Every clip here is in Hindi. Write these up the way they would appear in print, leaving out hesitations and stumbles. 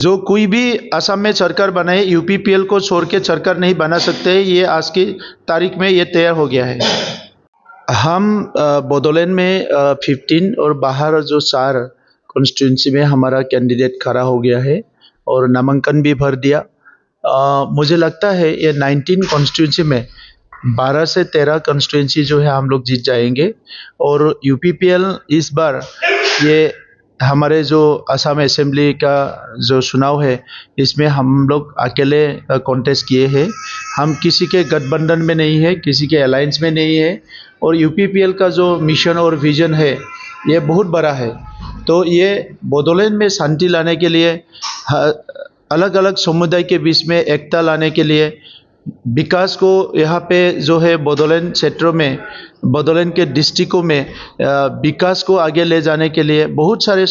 जो कोई भी असम में सरकार बनाए, यूपीपीएल को छोड़ के सरकार नहीं बना सकते। ये आज की तारीख में ये तैयार हो गया है। हम बोडोलैंड में 15 और बाहर जो 4 कॉन्स्टिट्यूंसी में हमारा कैंडिडेट खड़ा हो गया है और नामांकन भी भर दिया। मुझे लगता है ये 19 कॉन्स्टिट्यूंसी में 12 से 13 कॉन्स्टिट्यूंसी जो है हम लोग जीत जाएंगे। और यूपीपीएल इस बार ये हमारे जो असम असेंबली का जो चुनाव है, इसमें हम लोग अकेले कॉन्टेस्ट किए हैं। हम किसी के गठबंधन में नहीं है, किसी के अलायंस में नहीं है। और यूपीपीएल का जो मिशन और विजन है ये बहुत बड़ा है। तो ये बोडोलैंड में शांति लाने के लिए, अलग अलग समुदाय के बीच में एकता लाने के लिए, विकास को यहाँ पे जो है बोडोलैंड क्षेत्रों में, बोडोलैंड के डिस्ट्रिक्टों में विकास को आगे ले जाने के लिए बहुत सारे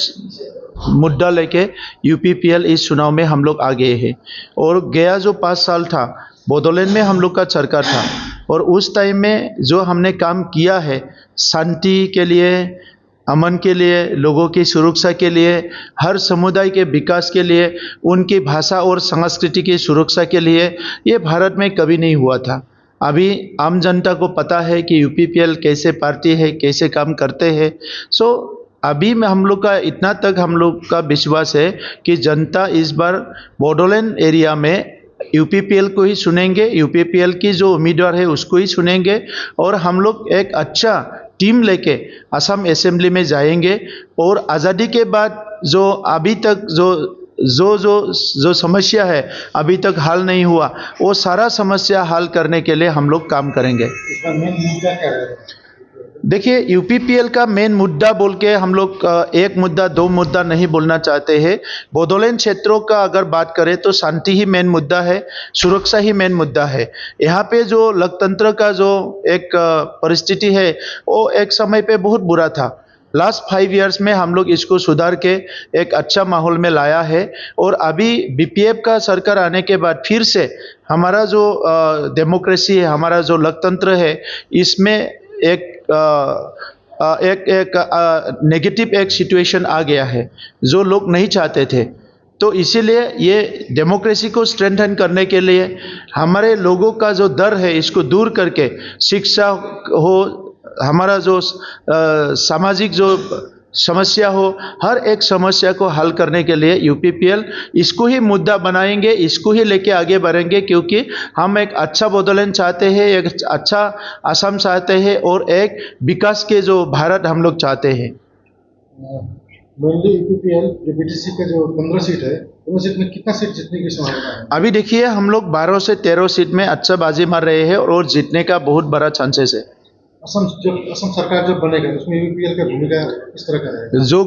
मुद्दा लेके यूपीपीएल इस चुनाव में हम लोग आ गए हैं। और गया जो 5 साल था बोडोलैंड में हम लोग का सरकार था, और उस टाइम में जो हमने काम किया है शांति के लिए, अमन के लिए, लोगों की सुरक्षा के लिए, हर समुदाय के विकास के लिए, उनकी भाषा और संस्कृति की सुरक्षा के लिए, ये भारत में कभी नहीं हुआ था। अभी आम जनता को पता है कि यूपीपीएल कैसे पार्टी है, कैसे काम करते हैं। सो अभी में हम लोग का इतना तक हम लोग का विश्वास है कि जनता इस बार बोडोलैंड एरिया में यूपीपीएल को ही चुनेंगे, यूपीपीएल की जो उम्मीदवार है उसको ही चुनेंगे। और हम लोग एक अच्छा टीम लेके असम असेंबली में जाएंगे। और आज़ादी के बाद जो अभी तक जो समस्या है अभी तक हल नहीं हुआ, वो सारा समस्या हल करने के लिए हम लोग काम करेंगे। इसका मेन मुद्दा क्या है? देखिए, यूपीपीएल का मेन मुद्दा बोल के हम लोग एक मुद्दा 2 मुद्दा नहीं बोलना चाहते हैं। बोडोलैंड क्षेत्रों का अगर बात करें तो शांति ही मेन मुद्दा है, सुरक्षा ही मेन मुद्दा है। यहाँ पे जो लोकतंत्र का जो एक परिस्थिति है वो एक समय पे बहुत बुरा था। लास्ट 5 इयर्स में हम लोग इसको सुधार के एक अच्छा माहौल में लाया है। और अभी बीपीएफ का सरकार आने के बाद फिर से हमारा जो डेमोक्रेसी है, हमारा जो लोकतंत्र है, इसमें एक नेगेटिव एक सिचुएशन आ गया है जो लोग नहीं चाहते थे। तो इसीलिए ये डेमोक्रेसी को स्ट्रेंथन करने के लिए हमारे लोगों का जो डर है इसको दूर करके, शिक्षा हो, हमारा जो सामाजिक जो समस्या हो, हर एक समस्या को हल करने के लिए यूपीपीएल इसको ही मुद्दा बनाएंगे, इसको ही लेके आगे बढ़ेंगे। क्योंकि हम एक अच्छा बोडोलैंड चाहते हैं, एक अच्छा असम चाहते हैं और एक विकास के जो भारत हम लोग चाहते हैं। मेनली यूपीपीएल जो बीटीसी का जो 15 सीट है, 15 सीट में कितना सीट जीतने की संभावना है? अभी देखिए, हम लोग 12 से 13 सीट में अच्छा बाजी मार रहे हैं और जीतने का बहुत बड़ा चांसेस है। असम सरकार जब बनेगा उसमें यूपीपीएल का भूमिका किस तरह का रहेगा? जो